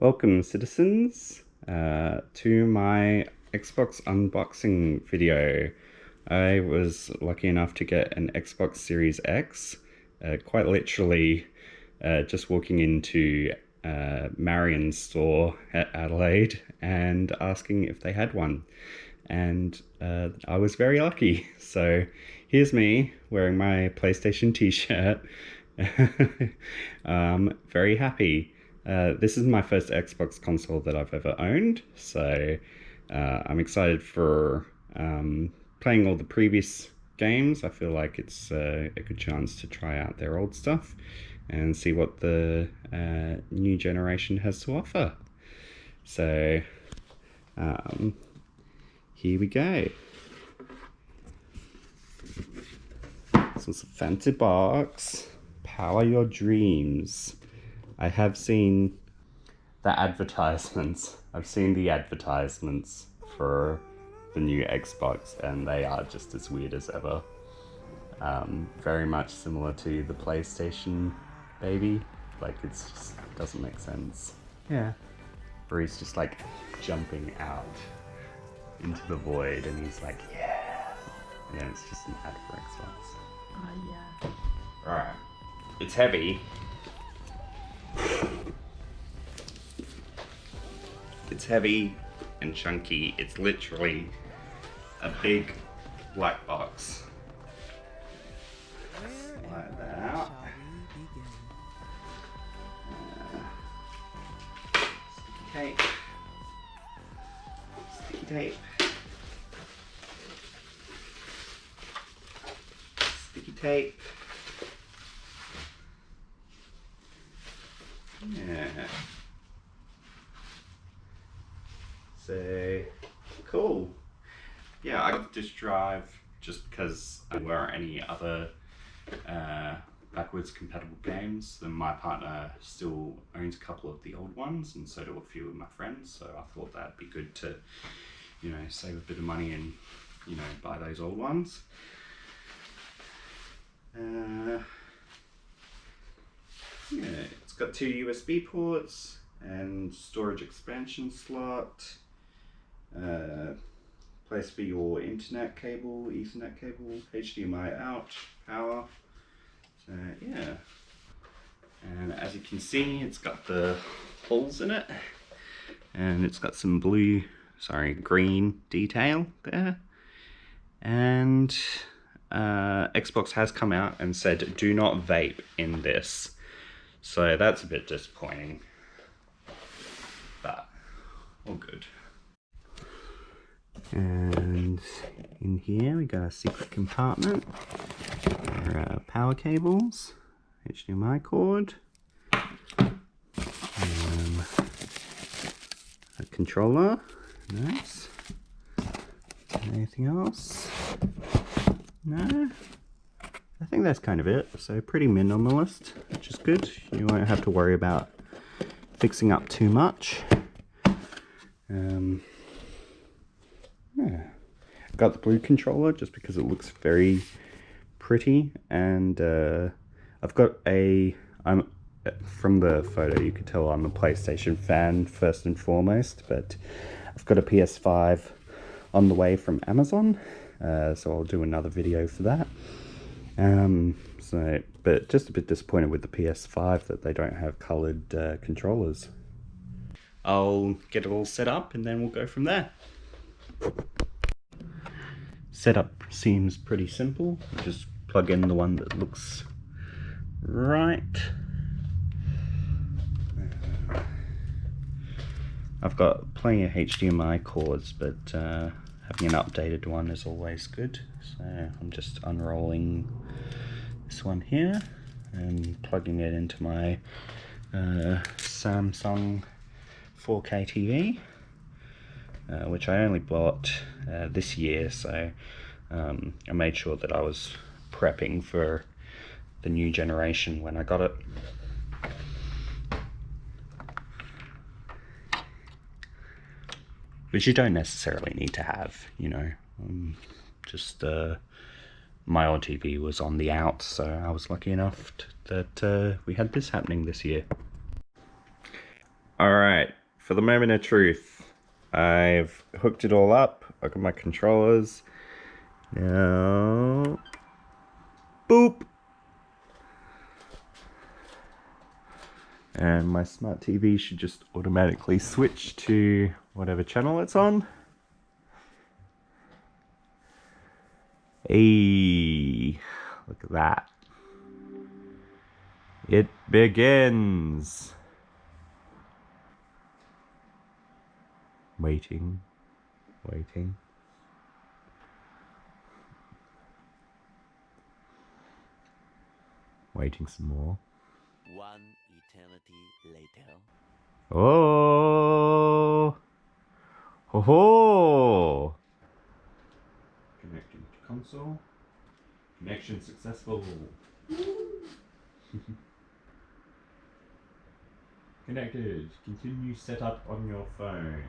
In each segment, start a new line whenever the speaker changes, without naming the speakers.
Welcome, citizens, to my Xbox unboxing video. I was lucky enough to get an Xbox Series X, quite literally just walking into Marion's store at Adelaide and asking if they had one. And I was very lucky. So here's me wearing my PlayStation t-shirt. Very happy. This is my first Xbox console that I've ever owned, so I'm excited for playing all the previous games. I feel like it's a good chance to try out their old stuff and see what the new generation has to offer. So here we go. This was a fancy box. Power your dreams. I have seen the advertisements. I've seen the advertisements for the new Xbox, and they are just as weird as ever. Very much similar to the PlayStation baby. Like, it just doesn't make sense. Yeah. Where he's just like jumping out into the void, and he's like, yeah. And then it's just an ad for Xbox.
Oh yeah.
Alright. It's heavy. It's heavy and chunky. It's literally a big black box. Slide that out. Sticky tape. Sticky tape. Sticky tape. Yeah. So cool. Yeah, I got this drive just because there weren't any other backwards compatible games. Then my partner still owns a couple of the old ones, and so do a few of my friends. So I thought that'd be good to, save a bit of money and, buy those old ones. Yeah, it's got 2 USB ports and storage expansion slot, place for your internet cable, Ethernet cable, HDMI out, power. So yeah, and as you can see, it's got the holes in it, and it's got some green detail there. And Xbox has come out and said do not vape in this. So that's a bit disappointing, but all good. And in here we got a secret compartment for power cables, HDMI cord, a controller, nice. Anything else? No? I think that's kind of it. So pretty minimalist, which is good. You won't have to worry about fixing up too much. Yeah. I got the blue controller just because it looks very pretty, and I've got from the photo you could tell I'm a PlayStation fan first and foremost, but I've got a PS5 on the way from Amazon, so I'll do another video for that. But just a bit disappointed with the PS5 that they don't have coloured controllers. I'll get it all set up and then we'll go from there. Setup seems pretty simple. Just plug in the one that looks right. I've got plenty of HDMI cords, but having an updated one is always good. So I'm just unrolling this one here and plugging it into my Samsung 4K TV, which I only bought this year, so I made sure that I was prepping for the new generation when I got it. Which you don't necessarily need to have, just my old TV was on the out, so I was lucky enough that we had this happening this year. Alright, for the moment of truth, I've hooked it all up. I've got my controllers. Now, boop! And my smart TV should just automatically switch to whatever channel it's on. Hey, look at that. It begins. Waiting. Waiting. Waiting some more.
One eternity later.
Oh! Ho ho! Connecting to console. Connection successful. Connected. Continue setup on your phone.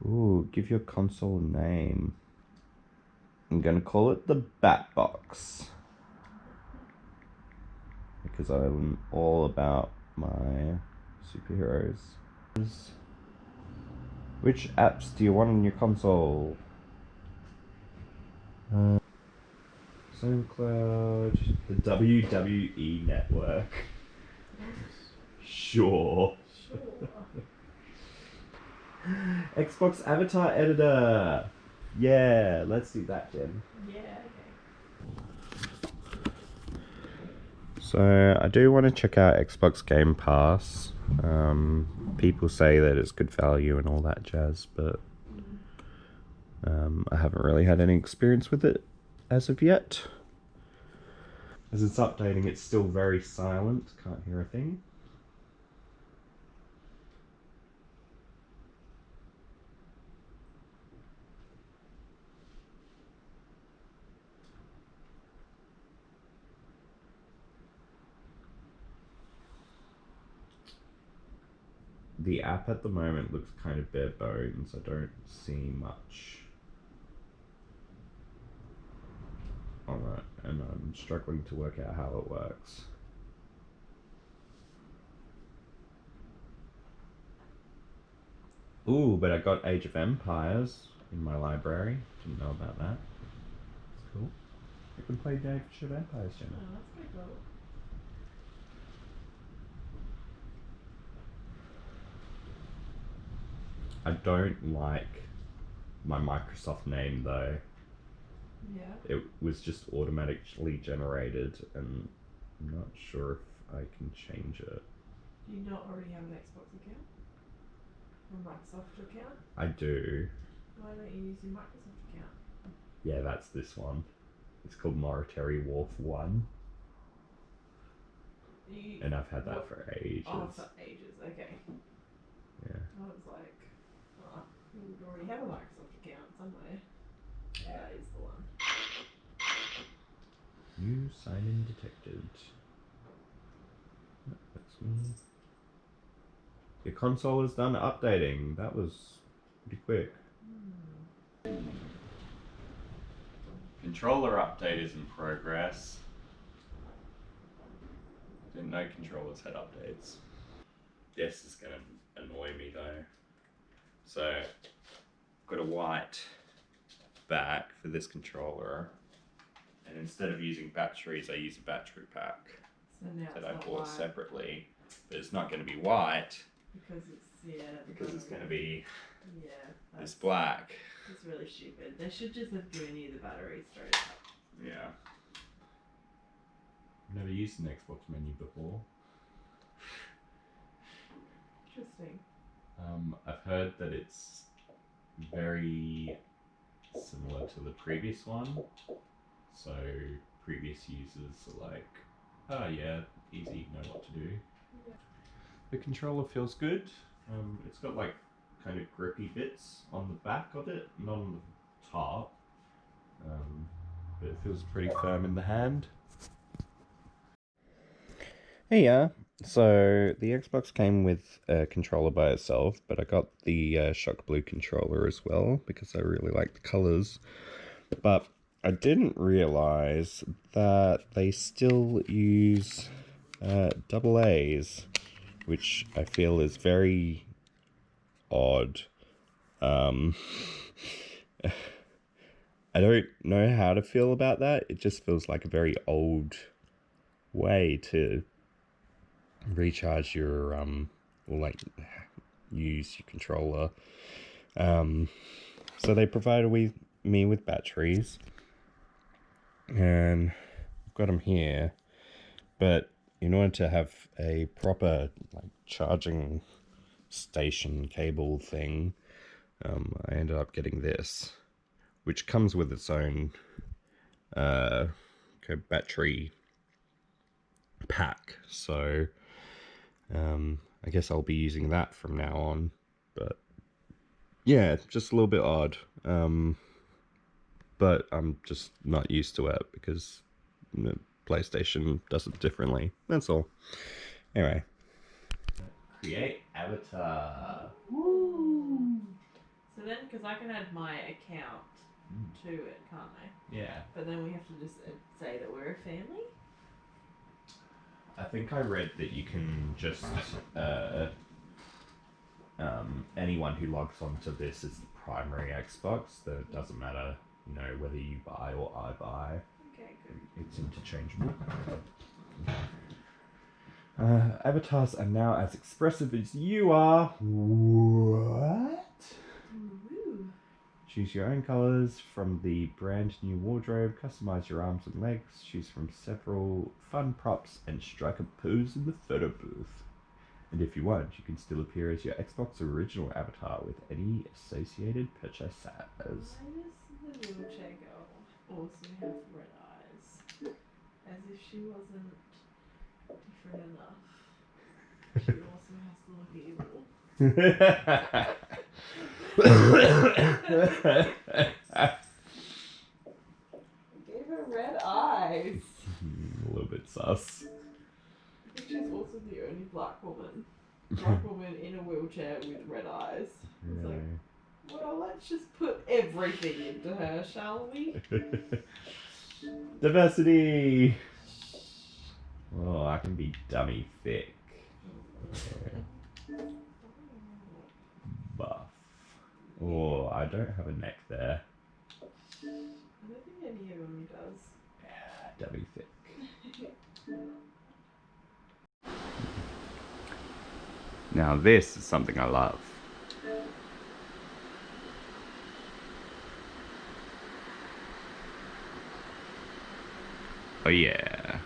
Ooh, give your console a name. I'm gonna call it the Bat Box. Because I'm all about my superheroes. Which apps do you want on your console? SoundCloud, the WWE Network. Sure. Xbox Avatar Editor. Yeah, let's do that then.
Yeah, okay.
So I do want to check out Xbox Game Pass. People say that it's good value and all that jazz, but I haven't really had any experience with it as of yet. As it's updating, it's still very silent. Can't hear a thing. The app at the moment looks kind of bare bones. I don't see much on it, and I'm struggling to work out how it works. Ooh, but I got Age of Empires in my library. Didn't know about that. It's cool. I can play Age of Empires, Jenna.
Oh, that's pretty cool.
I don't like my Microsoft name though.
Yeah.
It was just automatically generated, and I'm not sure if I can change it.
Do you not already have an Xbox account? Or Microsoft account?
I do.
Why don't you use your Microsoft account?
Yeah, that's this one. It's called Military Wharf 1. And I've had that for ages.
Oh, for ages, okay.
Yeah.
I was like, oh, you would already have a Microsoft account somewhere. Yeah, that is the one.
New sign-in detected. That's me. Your console is done updating. That was pretty quick. Controller update is in progress. Didn't know controllers had updates. This is gonna annoy me though. So, I've got a white back for this controller, and instead of using batteries, I use a battery pack
So now
that
it's
I
not
bought
white
separately. But it's not going to be white
because it's
because it's going to be
yeah.
this black.
It's really stupid. They should just have given you the battery straight up.
Yeah. I've never used an Xbox menu before.
Interesting.
I've heard that it's very similar to the previous one. So previous users are like, oh yeah, easy, know what to do.
Yeah.
The controller feels good. It's got like kind of grippy bits on the back of it, not on the top. But it feels pretty firm in the hand. Hey, yeah. So the Xbox came with a controller by itself, but I got the Shock Blue controller as well because I really like the colors. But I didn't realize that they still use double A's. which I feel is very odd. I don't know how to feel about that. It just feels like a very old way to recharge your or like use your controller. So they provided me with batteries, and I've got them here. But in order to have a proper like charging station cable thing, I ended up getting this, which comes with its own battery pack. So I guess I'll be using that from now on. But yeah, just a little bit odd. But I'm just not used to it because the PlayStation does it differently. That's all. Anyway. Create avatar.
Woo! So then, because I can add my account to it, can't I?
Yeah.
But then we have to just say that we're a family?
I think I read that you can just anyone who logs onto this is the primary Xbox. That it doesn't matter, whether you buy or I buy.
Okay, good.
It's interchangeable. Avatars are now as expressive as you are. What?
Woo.
Choose your own colors from the brand new wardrobe, customize your arms and legs, choose from several fun props, and strike a pose in the photo booth. And if you want, you can still appear as your Xbox original avatar with any associated purchases.
Why does the wheelchair girl also have red eyes? As if she wasn't different enough. She also has to look evil. Gave her red eyes.
A little bit sus.
I think she's also the only black woman. Black woman in a wheelchair with red eyes. It's like, well, let's just put everything into her, shall we?
Diversity! Oh, I can be dummy thick. Buff. Oh, I don't have a neck there.
I don't think any of them does.
Yeah, dummy thick. Now this is something I love. Oh yeah.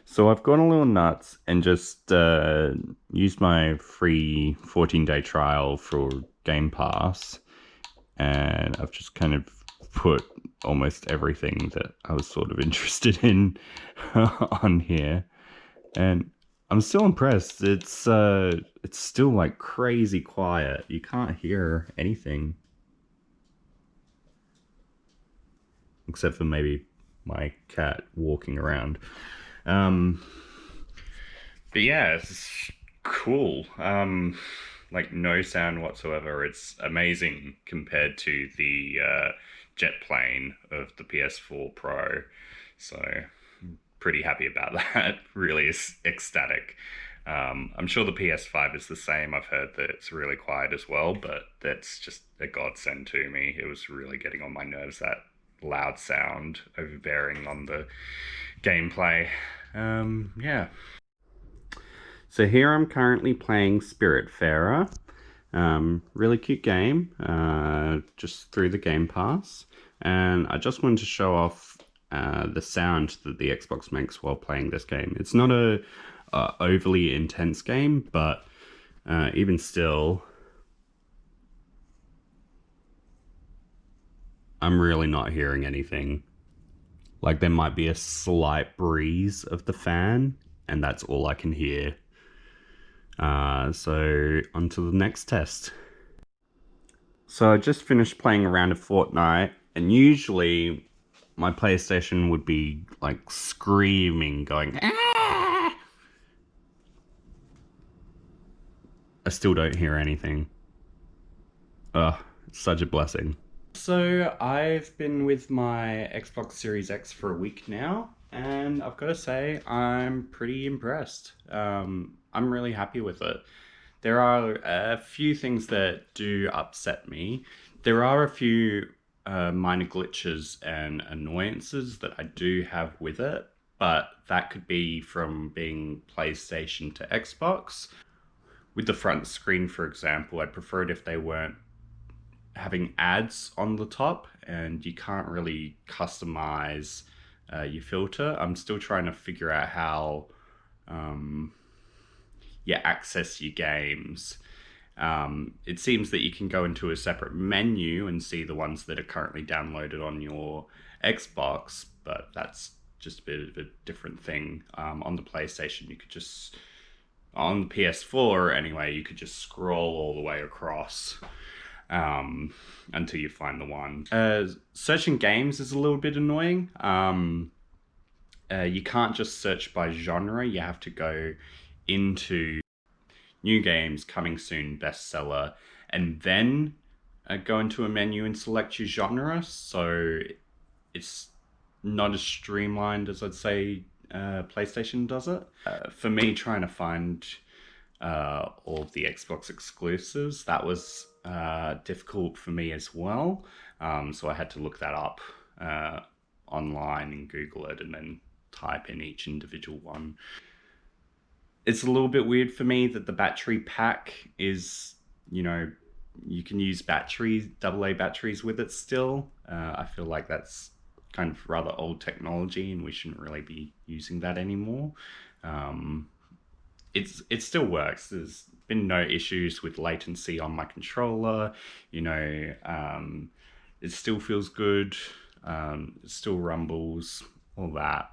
So I've gone a little nuts and just used my free 14-day trial for Game Pass, and I've just kind of put almost everything that I was sort of interested in on here, and I'm still impressed. It's still like crazy quiet. You can't hear anything except for maybe my cat walking around. But yeah, it's cool. Like no sound whatsoever. It's amazing compared to the jet plane of the PS4 Pro. So pretty happy about that. Really is ecstatic. I'm sure the PS5 is the same. I've heard that it's really quiet as well, but that's just a godsend to me. It was really getting on my nerves, that loud sound overbearing on the gameplay. Yeah. So here I'm currently playing Spiritfarer. Really cute game, just through the Game Pass. And I just wanted to show off the sound that the Xbox makes while playing this game. It's not a overly intense game, but even still, I'm really not hearing anything. Like there might be a slight breeze of the fan, and that's all I can hear. So on to the next test. So I just finished playing a round of Fortnite, and usually my PlayStation would be like screaming, going, "Ah!" I still don't hear anything. Ugh, it's such a blessing. So I've been with my Xbox Series X for a week now, and I've got to say I'm pretty impressed. I'm really happy with it. There are a few things that do upset me. There are a few minor glitches and annoyances that I do have with it, but that could be from being PlayStation to Xbox. With the front screen, for example, I'd prefer it if they weren't having ads on the top and you can't really customize your filter. I'm still trying to figure out how you access your games. It seems that you can go into a separate menu and see the ones that are currently downloaded on your Xbox, but that's just a bit of a different thing. On the PlayStation, you could just, on the PS4 anyway, you could just scroll all the way across until you find the one. Searching games is a little bit annoying. You can't just search by genre, you have to go into new games coming soon bestseller and then go into a menu and select your genre, so it's not as streamlined as I'd say PlayStation does it. For me, trying to find all of the Xbox exclusives, that was difficult for me as well, so I had to look that up online and Google it and then type in each individual one. It's a little bit weird for me that the battery pack is, you know, you can use batteries, AA batteries with it still. I feel like that's kind of rather old technology and we shouldn't really be using that anymore. It still works. There's been no issues with latency on my controller. You know, it still feels good. It still rumbles, all that.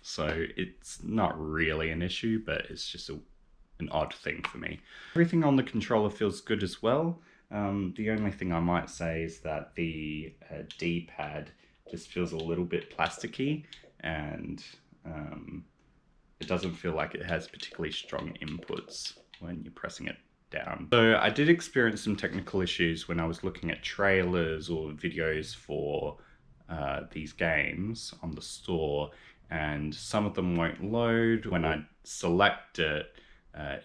So it's not really an issue, but it's just an odd thing for me. Everything on the controller feels good as well. The only thing I might say is that the D-pad just feels a little bit plasticky and it doesn't feel like it has particularly strong inputs when you're pressing it down. So I did experience some technical issues when I was looking at trailers or videos for these games on the store, and some of them won't load. When I select it,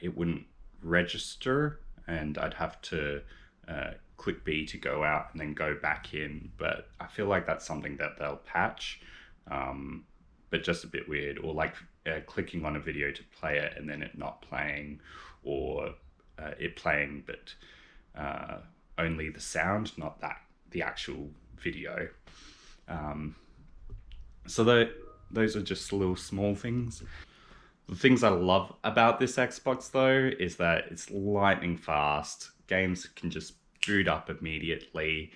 it wouldn't register and I'd have to click B to go out and then go back in. But I feel like that's something that they'll patch, but just a bit weird. Or like clicking on a video to play it and then it not playing, or it playing but only the sound, not the actual video. So those are just little small things. The things I love about this Xbox though is that it's lightning fast. Games can just boot up immediately.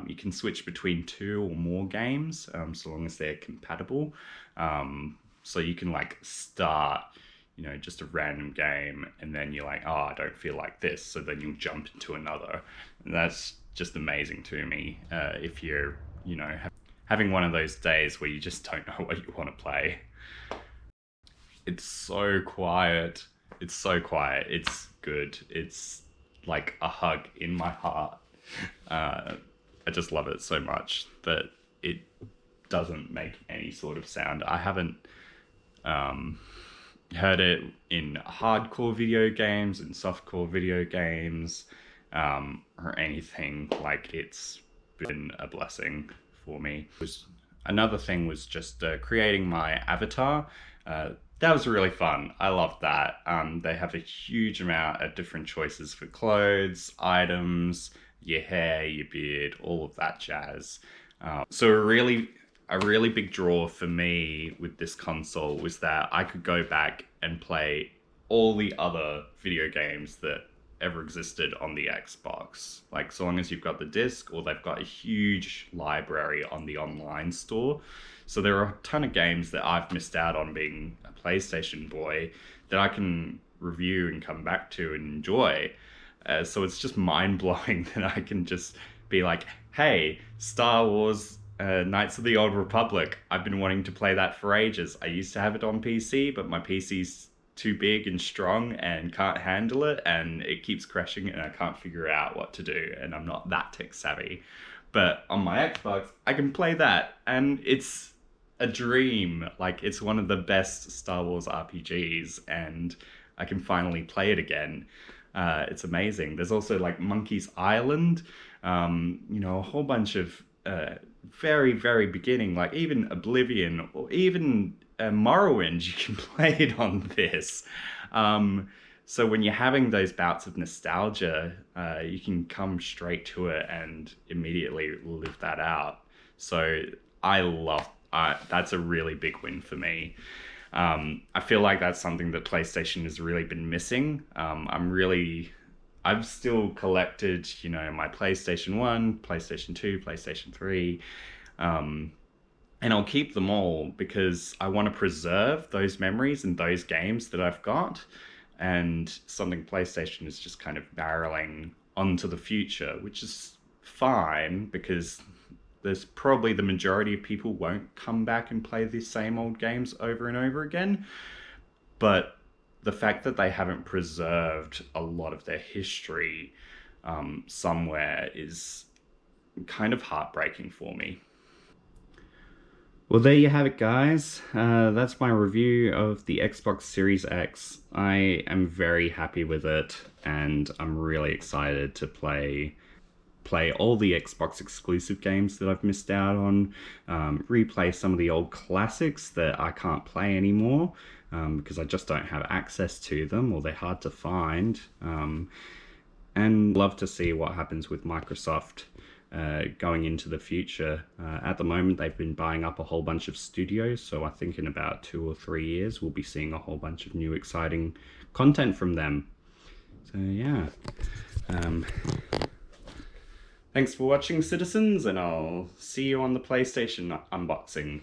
You can switch between 2 or more games so long as they're compatible. So you can like start, you know, just a random game and then you're like, oh, I don't feel like this. So then you'll jump into another. And that's just amazing to me. If you're, you know, having one of those days where you just don't know what you want to play. It's so quiet. It's so quiet. It's good. It's like a hug in my heart. I just love it so much that it doesn't make any sort of sound. I haven't heard it in hardcore video games and softcore video games or anything. Like, it's been a blessing for me. Another thing was just creating my avatar. That was really fun. I loved that. They have a huge amount of different choices for clothes, items, your hair, your beard, all of that jazz. So a really big draw for me with this console was that I could go back and play all the other video games that ever existed on the Xbox. Like, so long as you've got the disc, or they've got a huge library on the online store. So there are a ton of games that I've missed out on being a PlayStation boy that I can review and come back to and enjoy. So it's just mind-blowing that I can just be like, hey, Star Wars Knights of the Old Republic, I've been wanting to play that for ages. I used to have it on PC, but my PC's too big and strong and can't handle it, and it keeps crashing and I can't figure out what to do, and I'm not that tech savvy. But on my Xbox, I can play that, and it's a dream. Like, it's one of the best Star Wars RPGs, and I can finally play it again. It's amazing. There's also like Monkey's Island, you know, a whole bunch of very, very beginning, like even Oblivion or even Morrowind, you can play it on this. So when you're having those bouts of nostalgia, you can come straight to it and immediately live that out. So I love that's a really big win for me. I feel like that's something that PlayStation has really been missing. I've still collected, you know, my PlayStation 1, PlayStation 2, PlayStation 3. And I'll keep them all because I want to preserve those memories and those games that I've got. And something PlayStation is just kind of barreling onto the future, which is fine because there's probably the majority of people won't come back and play the same old games over and over again. But the fact that they haven't preserved a lot of their history somewhere is kind of heartbreaking for me. Well, there you have it, guys. That's my review of the Xbox Series X. I am very happy with it, and I'm really excited to play all the Xbox exclusive games that I've missed out on, replay some of the old classics that I can't play anymore because I just don't have access to them or they're hard to find, and love to see what happens with Microsoft going into the future. At the moment, they've been buying up a whole bunch of studios, so I think in about 2 or 3 years, we'll be seeing a whole bunch of new exciting content from them. So yeah. Thanks for watching, citizens, and I'll see you on the PlayStation unboxing.